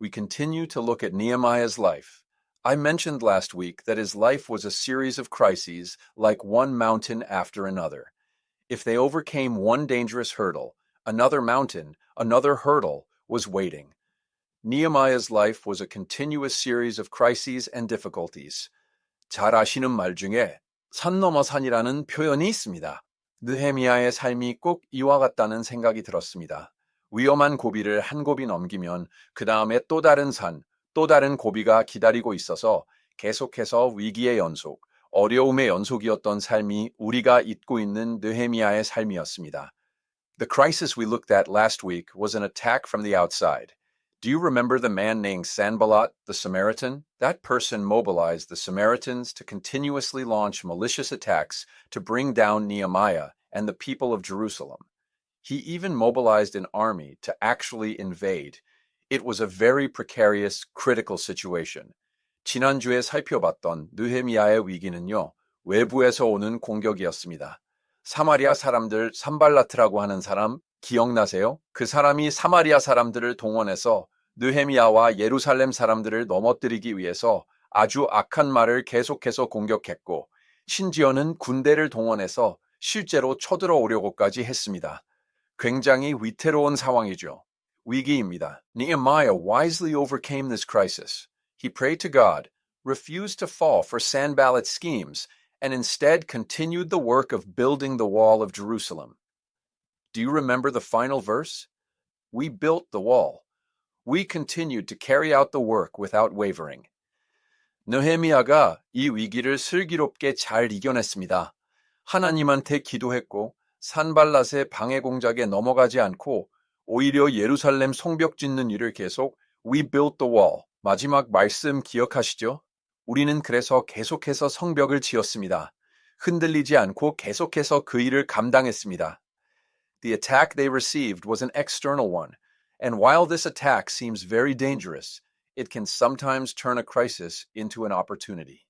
We continue to look at Nehemiah's life. I mentioned last week that his life was a series of crises, like one mountain after another. If they overcame one dangerous hurdle, another mountain, another hurdle was waiting. Nehemiah's life was a continuous series of crises and difficulties. 잘 아시는 말 중에 산 넘어 산이라는 표현이 있습니다. 느헤미야의 삶이 꼭 이와 같다는 생각이 들었습니다. 위험한 고비를 한 고비 넘기면 그 다음에 또 다른 산, 또 다른 고비가 기다리고 있어서 계속해서 위기의 연속, 어려움의 연속이었던 삶이 우리가 잊고 있는 느헤미야의 삶이었습니다. The crisis we looked at last week was an attack from the outside. Do you remember the man named Sanballat, the Samaritan? That person mobilized the Samaritans to continuously launch malicious attacks to bring down Nehemiah and the people of Jerusalem. He even mobilized an army to actually invade. It was a very precarious, critical situation. 지난주에 살펴봤던 느헤미야의 위기는요, 외부에서 오는 공격이었습니다. 사마리아 사람들 산발라트라고 하는 사람 기억나세요? 그 사람이 사마리아 사람들을 동원해서 느헤미야와 예루살렘 사람들을 넘어뜨리기 위해서 아주 악한 말을 계속해서 공격했고 심지어는 군대를 동원해서 실제로 쳐들어오려고까지 했습니다. 굉장히 위태로운 상황이죠. 위기입니다. Nehemiah wisely overcame this crisis. He prayed to God, refused to fall for Sanballat's schemes, and instead continued the work of building the wall of Jerusalem. Do you remember the final verse? We built the wall. We continued to carry out the work without wavering. 느헤미야가 이 위기를 슬기롭게 잘 이겨냈습니다. 하나님한테 기도했고 산발랏의 방해 공작에 넘어가지 않고 오히려 예루살렘 성벽 짓는 일을 계속 We built the wall. 마지막 말씀 기억하시죠? 우리는 그래서 계속해서 성벽을 지었습니다. 흔들리지 않고 계속해서 그 일을 감당했습니다. The attack they received was an external one, and while this attack seems very dangerous, it can sometimes turn a crisis into an opportunity.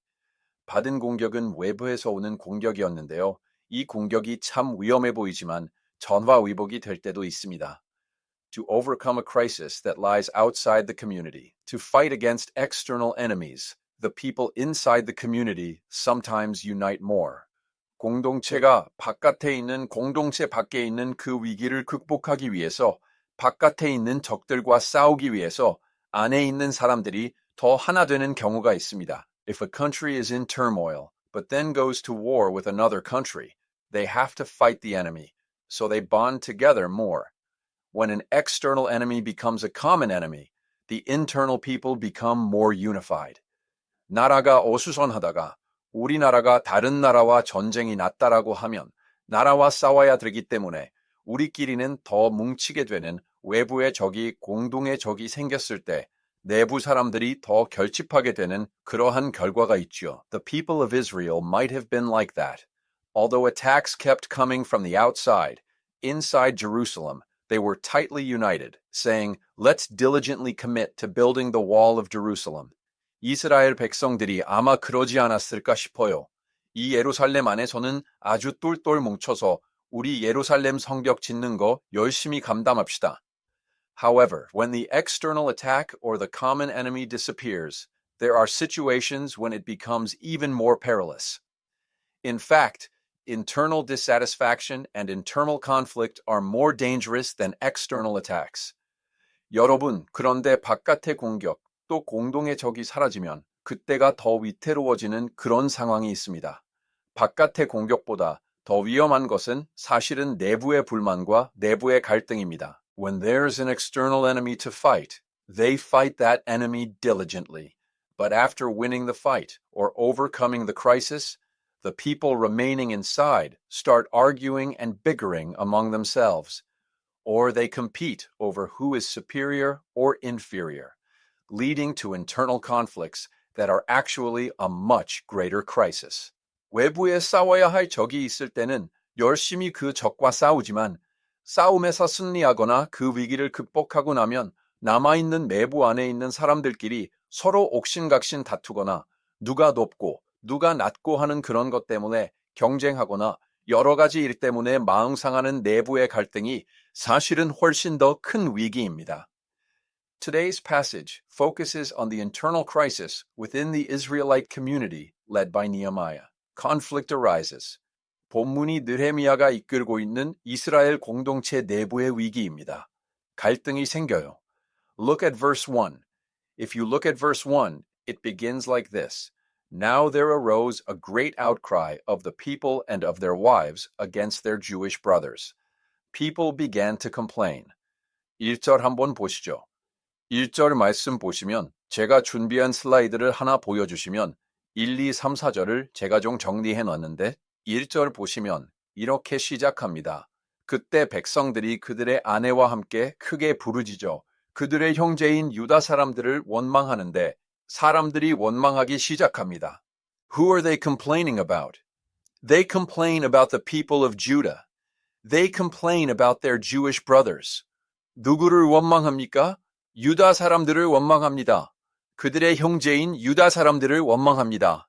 받은 공격은 외부에서 오는 공격이었는데요. 이 공격이 참 위험해 보이지만 전화위복이 될 때도 있습니다. To overcome a crisis that lies outside the community, to fight against external enemies, the people inside the community sometimes unite more. 공동체가 바깥에 있는 공동체 밖에 있는 그 위기를 극복하기 위해서 바깥에 있는 적들과 싸우기 위해서 안에 있는 사람들이 더 하나 되는 경우가 있습니다. If a country is in turmoil, but then goes to war with another country, they have to fight the enemy, so they bond together more. When an external enemy becomes a common enemy, the internal people become more unified. 나라가 어수선하다가 우리나라가 다른 나라와 전쟁이 났다라고 하면 나라와 싸워야 되기 때문에 우리끼리는 더 뭉치게 되는 외부의 적이 공동의 적이 생겼을 때 내부 사람들이 더 결집하게 되는 그러한 결과가 있죠. The people of Israel might have been like that. Although attacks kept coming from the outside, inside Jerusalem, they were tightly united, saying, "Let's diligently commit to building the wall of Jerusalem." 이스라엘 백성들이 아마 그러지 않았을까 싶어요. 이 예루살렘 안에서는 아주 똘똘 뭉쳐서 우리 예루살렘 성벽 짓는 거 열심히 감당합시다. However, when the external attack or the common enemy disappears, there are situations when it becomes even more perilous. In fact, internal dissatisfaction and internal conflict are more dangerous than external attacks. 여러분, 그런데 바깥의 공격, 또 공동의 적이 사라지면 그때가 더 위태로워지는 그런 상황이 있습니다. 바깥의 공격보다 더 위험한 것은 사실은 내부의 불만과 내부의 갈등입니다. When there's an external enemy to fight, they fight that enemy diligently. But after winning the fight or overcoming the crisis, the people remaining inside start arguing and bickering among themselves, or they compete over who is superior or inferior, leading to internal conflicts that are actually a much greater crisis. 외부에 싸워야 할 적이 있을 때는 열심히 그 적과 싸우지만 싸움에서 승리하거나 그 위기를 극복하고 나면 남아있는 내부 안에 있는 사람들끼리 서로 옥신각신 다투거나 누가 높고 누가 낮고 하는 그런 것 때문에 경쟁하거나 여러 가지 일 때문에 마음 상하는 내부의 갈등이 사실은 훨씬 더 큰 위기입니다. Today's passage focuses on the internal crisis within the Israelite community led by Nehemiah. Conflict arises. 본문이 느헤미야가 이끌고 있는 이스라엘 공동체 내부의 위기입니다. 갈등이 생겨요. Look at verse 1. If you look at verse 1, it begins like this. Now there arose a great outcry of the people and of their wives against their Jewish brothers. People began to complain. 1절 한번 보시죠. 1절 말씀 보시면 제가 준비한 슬라이드를 하나 보여주시면 1, 2, 3, 4절을 제가 좀 정리해 놨는데 1절 보시면 이렇게 시작합니다. 그때 백성들이 그들의 아내와 함께 크게 부르짖어 그들의 형제인 유다 사람들을 원망하는데 사람들이 원망하기 시작합니다. Who are they complaining about? They complain about the people of Judah. They complain about their Jewish brothers. 누구를 원망합니까? 유다 사람들을 원망합니다. 그들의 형제인 유다 사람들을 원망합니다.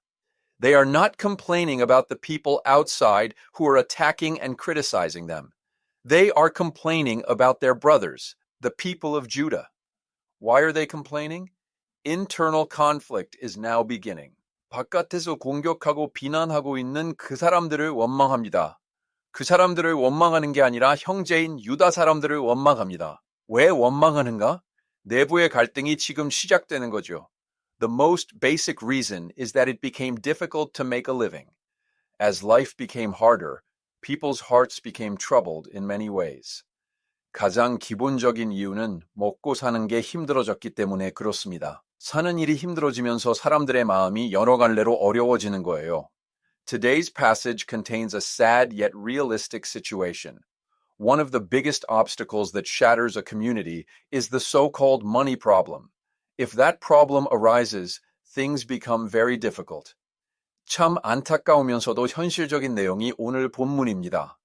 They are not complaining about the people outside who are attacking and criticizing them. They are complaining about their brothers, the people of Judah. Why are they complaining? Internal conflict is now beginning. 바깥에서 공격하고 비난하고 있는 그 사람들을 원망합니다. 그 사람들을 원망하는 게 아니라 형제인 유다 사람들을 원망합니다. 왜 원망하는가? 내부의 갈등이 지금 시작되는 거죠. The most basic reason is that it became difficult to make a living. As life became harder, people's hearts became troubled in many ways. 가장 기본적인 이유는 먹고 사는 게 힘들어졌기 때문에 그렇습니다. 사는 일이 힘들어지면서 사람들의 마음이 여러 갈래로 어려워지는 거예요. Today's passage contains a sad yet realistic situation. One of the biggest obstacles that shatters a community is the so-called money problem. If that problem arises, things become very difficult. 참 안타까우면서도 현실적인 내용이 오늘 본문입니다.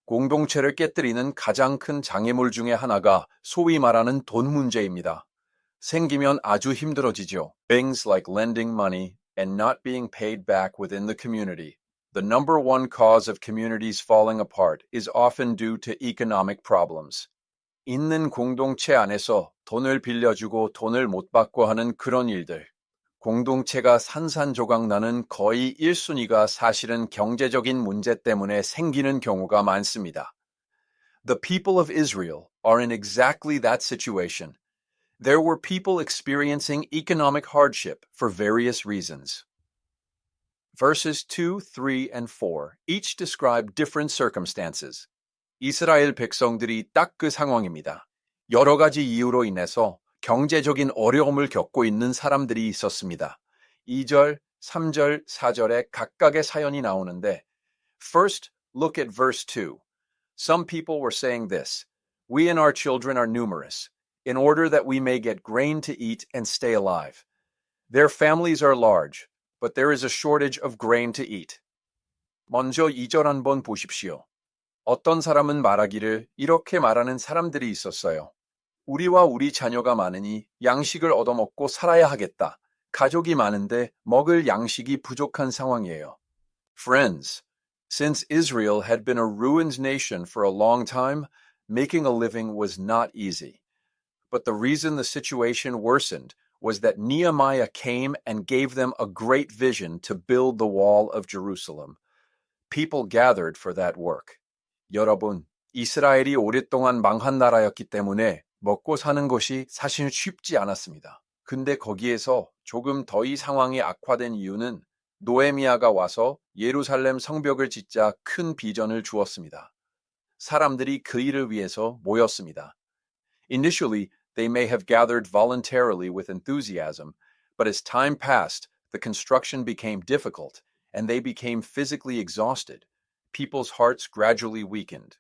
공동체를 깨뜨리는 가장 큰 장애물 중에 하나가 소위 말하는 돈 문제입니다. 생기면 아주 힘들어지죠. Things like lending money and not being paid back within the community. The number one cause of communities falling apart is often due to economic problems. 있는 공동체 안에서 돈을 빌려주고 돈을 못 받고 하는 그런 일들. 공동체가 산산조각 나는 거의 1순위가 사실은 경제적인 문제 때문에 생기는 경우가 많습니다. The people of Israel are in exactly that situation. There were people experiencing economic hardship for various reasons. Verses 2, 3, and 4 each describe different circumstances. 이스라엘 백성들이 딱 그 상황입니다. 여러 가지 이유로 인해서 경제적인 어려움을 겪고 있는 사람들이 있었습니다. 2절, 3절, 4절에 각각의 사연이 나오는데 First, look at verse 2. Some people were saying this, We and our children are numerous, in order that we may get grain to eat and stay alive. Their families are large, but there is a shortage of grain to eat. 먼저 2절 한번 보십시오. 어떤 사람은 말하기를 이렇게 말하는 사람들이 있었어요. 우리와 우리 자녀가 많으니 양식을 얻어먹고 살아야 하겠다. 가족이 많은데 먹을 양식이 부족한 상황이에요. Friends, since Israel had been a ruined nation for a long time, making a living was not easy. But the reason the situation worsened was that Nehemiah came and gave them a great vision to build the wall of Jerusalem. People gathered for that work. 여러분, 이스라엘이 오랫동안 망한 나라였기 때문에 먹고 사는 것이 사실 쉽지 않았습니다. 근데 거기에서 조금 더 이 상황이 악화된 이유는 느헤미야가 와서 예루살렘 성벽을 짓자 큰 비전을 주었습니다. 사람들이 그 일을 위해서 모였습니다. Initially, they may have gathered voluntarily with enthusiasm, but as time passed, the construction became difficult, and they became physically exhausted. People's hearts gradually weakened.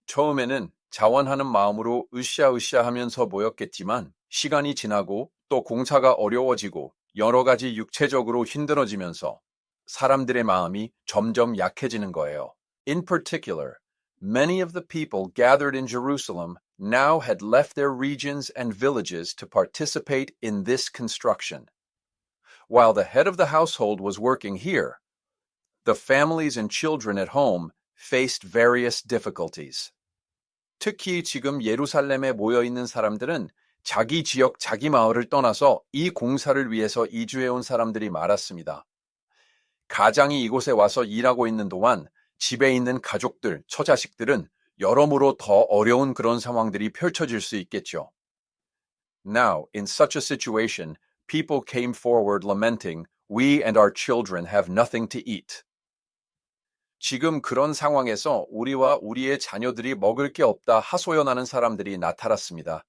처음에는 자원하는 마음으로 으쌰으쌰 하면서 모였겠지만 시간이 지나고 또 공사가 어려워지고 여러 가지 육체적으로 힘들어지면서 사람들의 마음이 점점 약해지는 거예요. In particular, many of the people gathered in Jerusalem now had left their regions and villages to participate in this construction. While the head of the household was working here, the families and children at home faced various difficulties. 특히 지금 예루살렘에 모여 있는 사람들은 자기 지역, 자기 마을을 떠나서 이 공사를 위해서 이주해온 사람들이 많았습니다. 가장이 이곳에 와서 일하고 있는 동안 집에 있는 가족들, 처자식들은 여러모로 더 어려운 그런 상황들이 펼쳐질 수 있겠죠. Now, in such a situation, people came forward lamenting, "We and our children have nothing to eat." 지금 그런 상황에서 우리와 우리의 자녀들이 먹을 게 없다 하소연하는 사람들이 나타났습니다.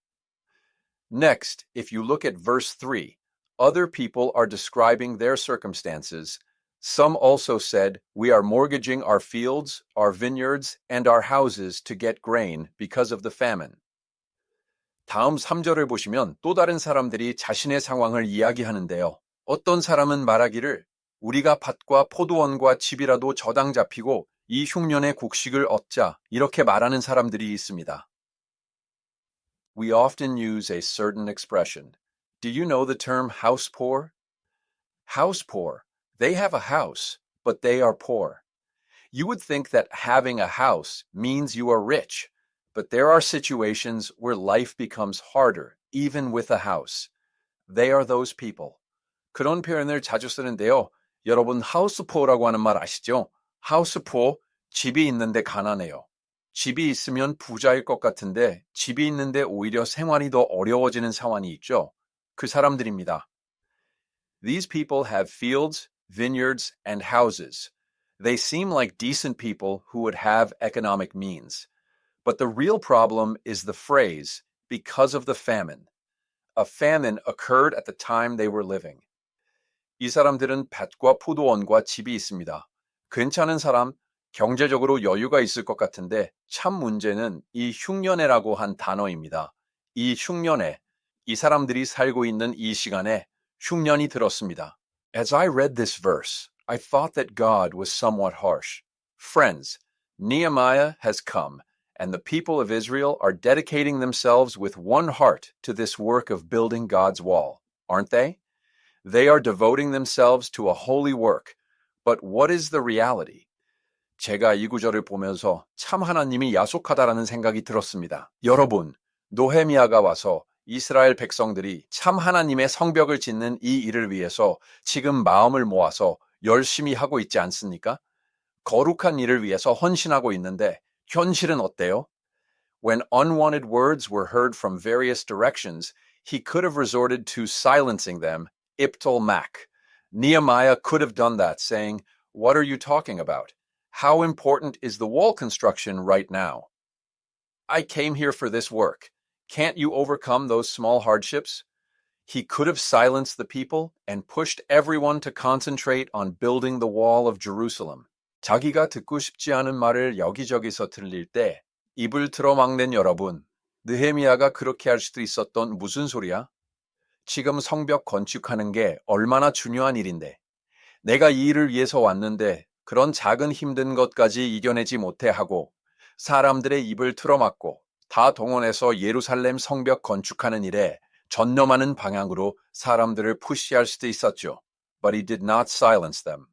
Next, if you look at verse 3, other people are describing their circumstances. Some also said, "We are mortgaging our fields, our vineyards, and our houses to get grain because of the famine." 다음 3절을 보시면 또 다른 사람들이 자신의 상황을 이야기하는데요. 어떤 사람은 말하기를 우리가 밭과 포도원과 집이라도 저당 잡히고 이 흉년의 곡식을 얻자 이렇게 말하는 사람들이 있습니다. We often use a certain expression. Do you know the term house poor? House poor. They have a house, but they are poor. You would think that having a house means you are rich, but there are situations where life becomes harder, even with a house. They are those people. 그런 표현을 자주 쓰는데요. 여러분 하우스포어라고 하는 말 아시죠? 하우스포어, 집이 있는데 가난해요. 집이 있으면 부자일 것 같은데 집이 있는데 오히려 생활이 더 어려워지는 상황이 있죠. 그 사람들입니다. These people have fields, vineyards, and houses. They seem like decent people who would have economic means. But the real problem is the phrase, because of the famine. A famine occurred at the time they were living. 이 사람들은 밭과 포도원과 집이 있습니다. 괜찮은 사람, 경제적으로 여유가 있을 것 같은데 참 문제는 이 흉년애라고 한 단어입니다. 이 흉년애, 이 사람들이 살고 있는 이 시간에 흉년이 들었습니다. As I read this verse, I thought that God was somewhat harsh. Friends, Nehemiah has come, and the people of Israel are dedicating themselves with one heart to this work of building God's wall, aren't they? They are devoting themselves to a holy work. But what is the reality? 제가 이 구절을 보면서 참 하나님이 야속하다라는 생각이 들었습니다. 여러분, 노헤미야가 와서 이스라엘 백성들이 참 하나님의 성벽을 짓는 이 일을 위해서 지금 마음을 모아서 열심히 하고 있지 않습니까? 거룩한 일을 위해서 헌신하고 있는데 현실은 어때요? When unwanted words were heard from various directions, he could have resorted to silencing them, iptol mak. Nehemiah could have done that, saying, "What are you talking about? How important is the wall construction right now? I came here for this work. Can't you overcome those small hardships?" He could have silenced the people and pushed everyone to concentrate on building the wall of Jerusalem. 자기가 듣고 싶지 않은 말을 여기저기서 들릴 때 입을 틀어막는 여러분, 느헤미야가 그렇게 할 수도 있었던 무슨 소리야? 지금 성벽 건축하는 게 얼마나 중요한 일인데. 내가 이 일을 위해서 왔는데 그런 작은 힘든 것까지 이겨내지 못해 하고 사람들의 입을 틀어막고 다 동원해서 예루살렘 성벽 건축하는 일에 전념하는 방향으로 사람들을 푸시할 수도 있었죠. But he did not silence them.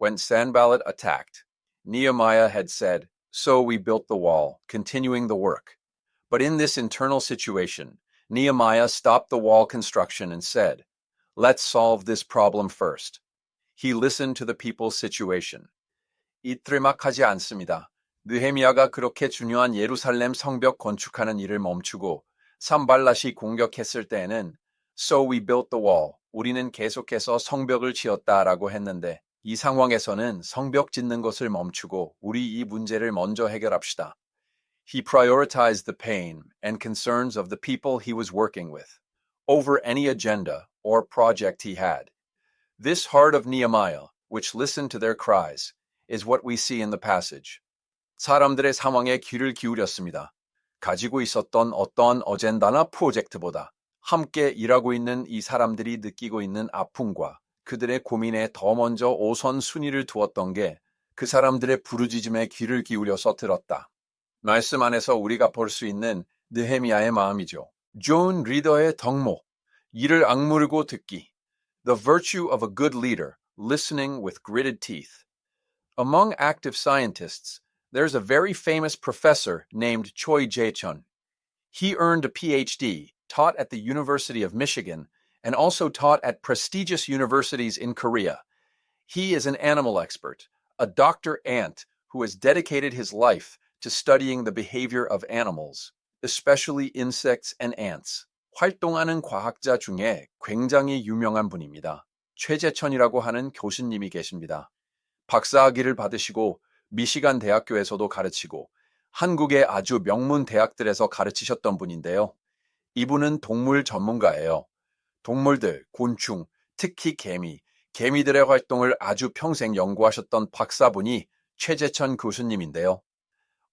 When Sanballat attacked, Nehemiah had said, "So we built the wall, continuing the work." But in this internal situation, Nehemiah stopped the wall construction and said, "Let's solve this problem first." He listened to the people's situation. 이틀막하지 않습니다. 느헤미야가 그렇게 중요한 예루살렘 성벽 건축하는 일을 멈추고 산발랏이 공격했을 때에는 "So we built the wall." 우리는 계속해서 성벽을 지었다라고 했는데 이 상황에서는 성벽 짓는 것을 멈추고 우리 이 문제를 먼저 해결합시다. He prioritized the pain and concerns of the people he was working with over any agenda or project he had. This heart of Nehemiah, which listened to their cries, is what we see in the passage. 사람들의 상황에 귀를 기울였습니다. 가지고 있었던 어떤 어젠다나 프로젝트보다 함께 일하고 있는 이 사람들이 느끼고 있는 아픔과 그들의 고민에 더 먼저 우선순위를 두었던 게 그 사람들의 부르짖음에 귀를 기울여서 들었다. 말씀 안에서 우리가 볼 수 있는 느헤미야의 마음이죠. 좋은 리더의 덕목, 이를 악물고 듣기. The virtue of a good leader, listening with gritted teeth. Among active scientists, there's a very famous professor named Choi Jae-chun. He earned a PhD, taught at the University of Michigan, and also taught at prestigious universities in Korea. He is an animal expert, a Dr. Ant who has dedicated his life to studying the behavior of animals, especially insects and ants. 활동하는 과학자 중에 굉장히 유명한 분입니다. 최재천이라고 하는 교수님이 계십니다. 박사학위를 받으시고 미시간 대학교에서도 가르치고 한국의 아주 명문 대학들에서 가르치셨던 분인데요. 이분은 동물 전문가예요. 동물들, 곤충, 특히 개미들의 활동을 아주 평생 연구하셨던 박사분이 최재천 교수님인데요.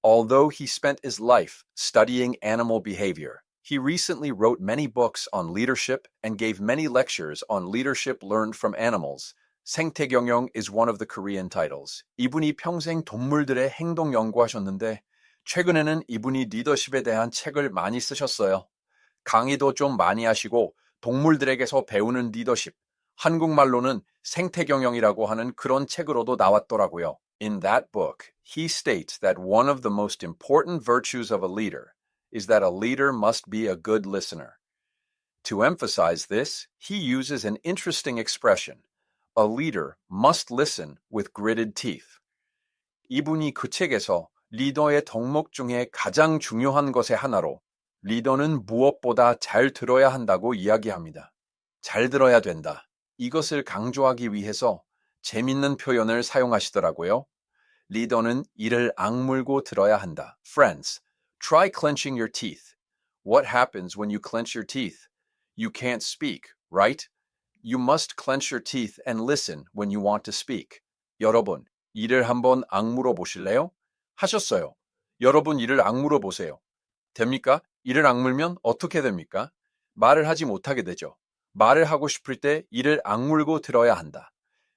Although he spent his life studying animal behavior, he recently wrote many books on leadership and gave many lectures on leadership learned from animals. 생태경영 is one of the Korean titles. 이분이 평생 동물들의 행동 연구하셨는데 최근에는 이분이 리더십에 대한 책을 많이 쓰셨어요. 강의도 좀 많이 하시고 동물들에게서 배우는 리더십, 한국말로는 생태경영이라고 하는 그런 책으로도 나왔더라고요. In that book, he states that one of the most important virtues of a leader is that a leader must be a good listener. To emphasize this, he uses an interesting expression. A leader must listen with gritted teeth. 이분이 그 책에서 리더의 덕목 중에 가장 중요한 것의 하나로 리더는 무엇보다 잘 들어야 한다고 이야기합니다. 잘 들어야 된다. 이것을 강조하기 위해서 재밌는 표현을 사용하시더라고요. 리더는 이를 악물고 들어야 한다. Friends, try clenching your teeth. What happens when you clench your teeth? You can't speak, right? You must clench your teeth and listen when you want to speak. 여러분, 이를 한번 악물어 보실래요? 하셨어요. 여러분 이를 악물어 보세요. 됩니까? 이를 악물면 어떻게 됩니까? 말을 하지 못하게 되죠. 말을 하고 싶을 때 이를 악물고 들어야 한다.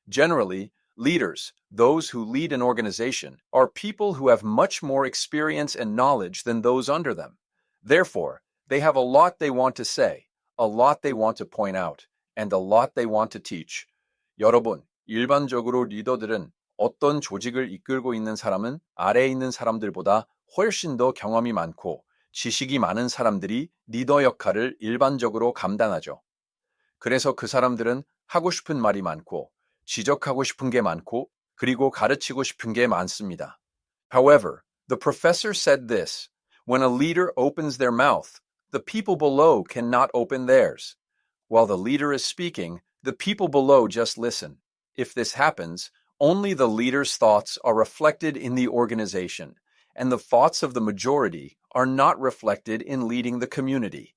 Generally, leaders, those who lead an organization, are people who have much more experience and knowledge than those under them. Therefore, they have a lot they want to say, a lot they want to point out, and a lot they want to teach. 여러분, 일반적으로 리더들은 어떤 조직을 이끌고 있는 사람은 아래에 있는 사람들보다 훨씬 더 경험이 많고 지식이 많은 사람들이 리더 역할을 일반적으로 감당하죠. 그래서 그 사람들은 하고 싶은 말이 많고 지적하고 싶은 게 많고 그리고 가르치고 싶은 게 많습니다. However, the professor said this, when a leader opens their mouth, the people below cannot open theirs. While the leader is speaking, the people below just listen. If this happens, only the leader's thoughts are reflected in the organization, and the thoughts of the majority are not reflected in leading the community.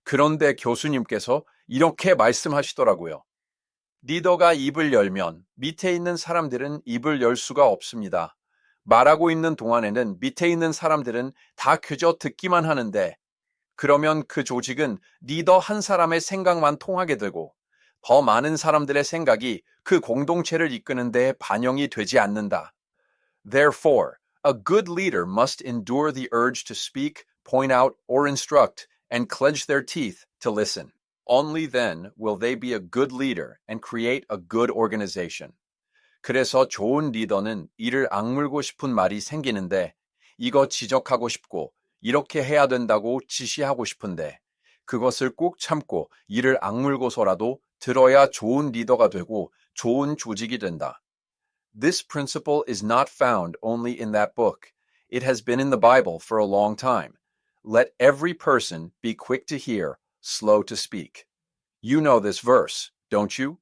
그런데 교수님께서 이렇게 말씀하시더라고요. 리더가 입을 열면 밑에 있는 사람들은 입을 열 수가 없습니다. 말하고 있는 동안에는 밑에 있는 사람들은 다 그저 듣기만 하는데 그러면 그 조직은 리더 한 사람의 생각만 통하게 되고 더 많은 사람들의 생각이 그 공동체를 이끄는 데 반영이 되지 않는다. Therefore, a good leader must endure the urge to speak, point out, or instruct, and clench their teeth to listen. Only then will they be a good leader and create a good organization. 그래서 좋은 리더는 이를 악물고 싶은 말이 생기는데 이거 지적하고 싶고 이렇게 해야 된다고 지시하고 싶은데 그것을 꼭 참고 이를 악물고서라도 들어야 좋은 리더가 되고 좋은 조직이 된다. This principle is not found only in that book. It has been in the Bible for a long time. Let every person be quick to hear, slow to speak. You know this verse, don't you?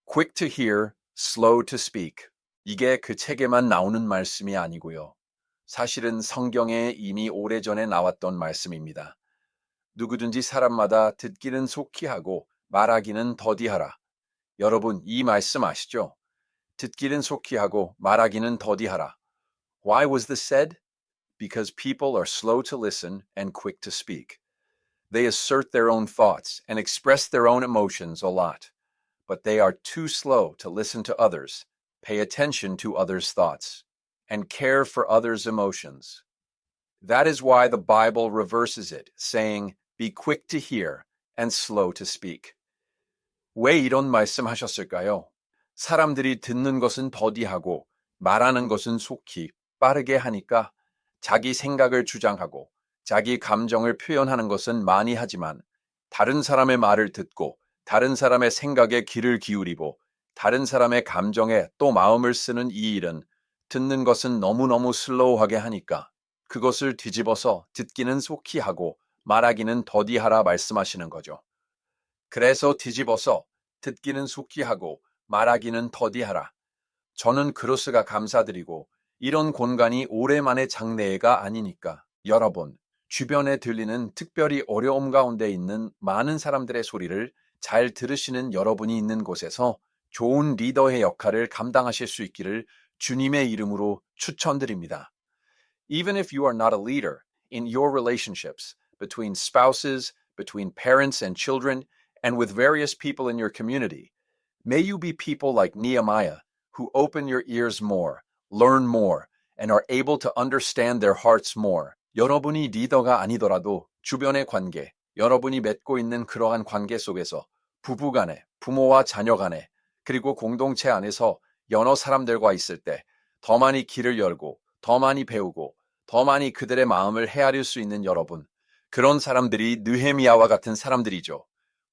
Quick to hear, slow to speak. 이게 그 책에만 나오는 말씀이 아니고요. 사실은 성경에 이미 오래전에 나왔던 말씀입니다. 누구든지 사람마다 듣기는 속히 하고 말하기는 더디하라. 여러분 이 말씀 아시죠? 듣기는 속히 하고 말하기는 더디하라. Why was this said? Because people are slow to listen and quick to speak. They assert their own thoughts and express their own emotions a lot, but they are too slow to listen to others, pay attention to others' thoughts, and care for others' emotions. That is why the Bible reverses it, saying, be quick to hear and slow to speak. 왜 이런 말씀하셨을까요? 사람들이 듣는 것은 더디하고 말하는 것은 속히 빠르게 하니까 자기 생각을 주장하고 자기 감정을 표현하는 것은 많이 하지만 다른 사람의 말을 듣고 다른 사람의 생각에 귀를 기울이고 다른 사람의 감정에 또 마음을 쓰는 이 일은 듣는 것은 너무너무 슬로우하게 하니까 그것을 뒤집어서 듣기는 속히 하고 말하기는 더디하라 말씀하시는 거죠. 그래서 뒤집어서 듣기는 속히 하고 말하기는 더디하라. 저는 크로스가 감사드리고 이런 공간이 오랜만에 장래가 아니니까 여러분, 주변에 들리는 특별히 어려움 가운데 있는 많은 사람들의 소리를 잘 들으시는 여러분이 있는 곳에서 좋은 리더의 역할을 감당하실 수 있기를 주님의 이름으로 추천드립니다. Even if you are not a leader in your relationships between spouses, between parents and children, and with various people in your community, may you be people like Nehemiah who open your ears more, learn more, and are able to understand their hearts more. 여러분이 리더가 아니더라도 주변의 관계, 여러분이 맺고 있는 그러한 관계 속에서 부부 간에, 부모와 자녀 간에, 그리고 공동체 안에서 여러 사람들과 있을 때 더 많이 귀를 열고, 더 많이 배우고, 더 많이 그들의 마음을 헤아릴 수 있는 여러분. 그런 사람들이 느헤미야와 같은 사람들이죠.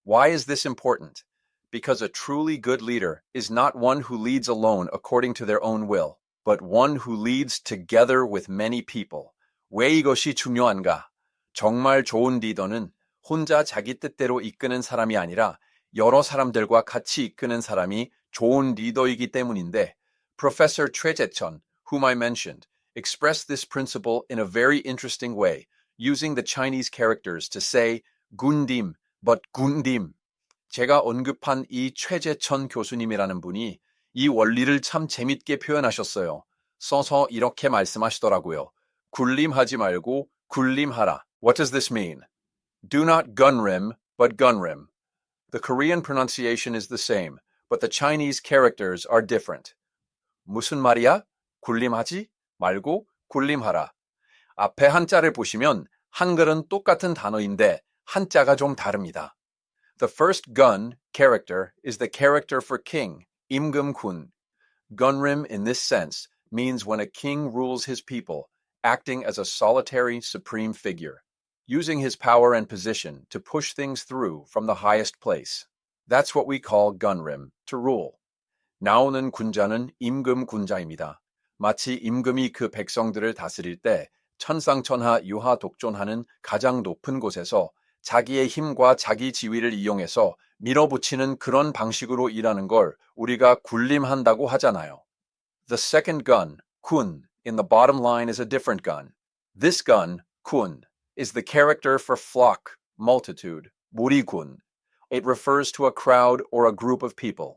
Why is this important? Because a truly good leader is not one who leads alone according to their own will, but one who leads together with many people. 왜 이것이 중요한가? 정말 좋은 리더는 혼자 자기 뜻대로 이끄는 사람이 아니라 여러 사람들과 같이 이끄는 사람이 좋은 리더이기 때문인데, Professor 최재천, whom I mentioned, expressed this principle in a very interesting way, using the Chinese characters to say 군림, but 군림. 제가 언급한 이 최재천 교수님이라는 분이 이 원리를 참 재밌게 표현하셨어요. 써서 이렇게 말씀하시더라고요. 굴림하지 말고 굴림하라. What does this mean? Do not gunrim, but gunrim. The Korean pronunciation is the same, but the Chinese characters are different. 무슨 말이야? 굴림하지 말고 굴림하라. 앞에 한자를 보시면 한글은 똑같은 단어인데 한자가 좀 다릅니다. The first gun character is the character for king, 임금군. Gunrim in this sense means when a king rules his people, acting as a solitary supreme figure, using his power and position to push things through from the highest place. That's what we call gunrim, to rule. 나오는 군자는 임금군자입니다. 마치 임금이 그 백성들을 다스릴 때 천상천하 유하독존하는 가장 높은 곳에서 자기의 힘과 자기 지위를 이용해서 밀어붙이는 그런 방식으로 일하는 걸 우리가 군림한다고 하잖아요. The second gun, kun, in the bottom line is a different gun. This gun, kun, is the character for flock, multitude, 무리군. It refers to a crowd or a group of people.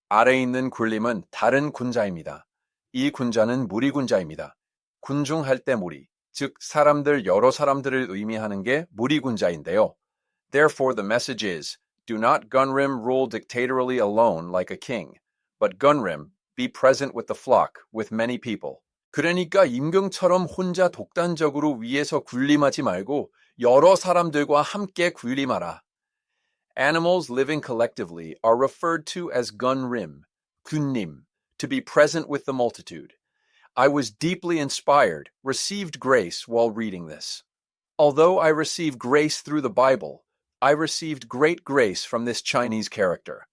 아래 있는 군림은 다른 군자입니다. 이 군자는 무리군자입니다. 군중할 때 무리, 즉 사람들 여러 사람들을 의미하는 게 무리군자인데요. Therefore the message is, do not gunrim rule dictatorially alone like a king, but gunrim be present with the flock, with many people. 그러니까 임금처럼 혼자 독단적으로 위에서 군림하지 말고 여러 사람들과 함께 군림하라. Animals living collectively are referred to as gunrim, kunnim, to be present with the multitude. I was deeply inspired, received grace while reading this. Although I received grace through the Bible, I received great grace from this Chinese character.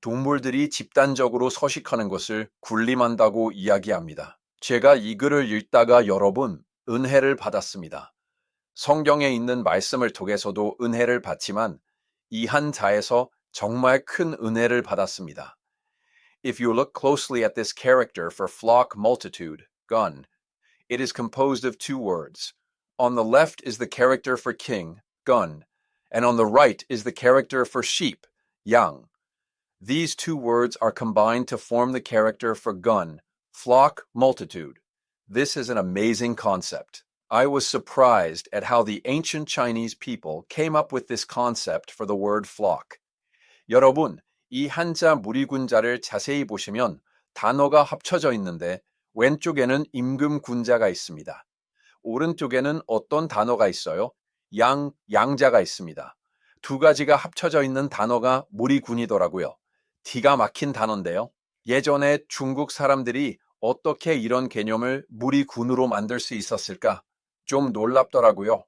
동물들이 집단적으로 서식하는 것을 군림한다고 이야기합니다. 제가 이 글을 읽다가 여러 번 은혜를 받았습니다. 성경에 있는 말씀을 통해서도 은혜를 받지만 이 한 자에서 정말 큰 은혜를 받았습니다. If you look closely at this character for flock multitude, gun, it is composed of two words. On the left is the character for king, gun, and on the right is the character for sheep, yang. These two words are combined to form the character for gun, flock, multitude. This is an amazing concept. I was surprised at how the ancient Chinese people came up with this concept for the word flock. 여러분, 이 한자 무리군자를 자세히 보시면 단어가 합쳐져 있는데 왼쪽에는 임금군자가 있습니다. 오른쪽에는 어떤 단어가 있어요? 양자가 있습니다. 두 가지가 합쳐져 있는 단어가 무리군이더라고요. 기가 막힌 단어인데요. 예전에 중국 사람들이 어떻게 이런 개념을 무리군으로 만들 수 있었을까? 좀 놀랍더라고요.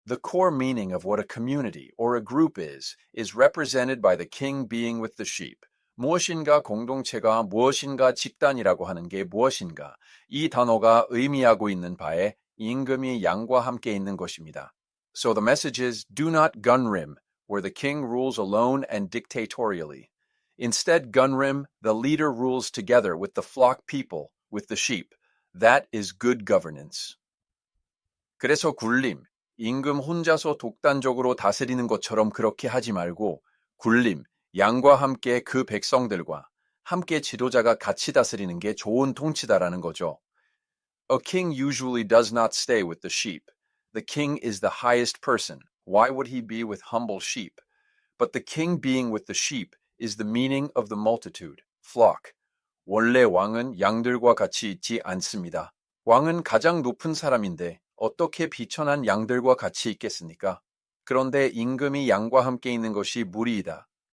The core meaning of what a community or a group is represented by the king being with the sheep. 무엇인가 공동체가 무엇인가 집단이라고 하는 게 무엇인가? 이 단어가 의미하고 있는 바에 임금이 양과 함께 있는 것입니다. So the message is, do not gunrim, where the king rules alone and dictatorially. Instead, gunrim, the leader rules together with the flock people, with the sheep. That is good governance. 그래서 굴림, 임금 혼자서 독단적으로 다스리는 것처럼 그렇게 하지 말고 굴림, 양과 함께 그 백성들과 함께 지도자가 같이 다스리는 게 좋은 통치다라는 거죠. A king usually does not stay with the sheep. The king is the highest person. Why would he be with humble sheep? But the king being with the sheep is the meaning of the multitude, flock. 원래 왕은 양들과 같이 있지 않습니다. 왕은 가장 높은 사람인데 어떻게 비천한 양들과 같이 있겠습니까? 그런데 임금이 양과 함께 있는 것이 무리이다.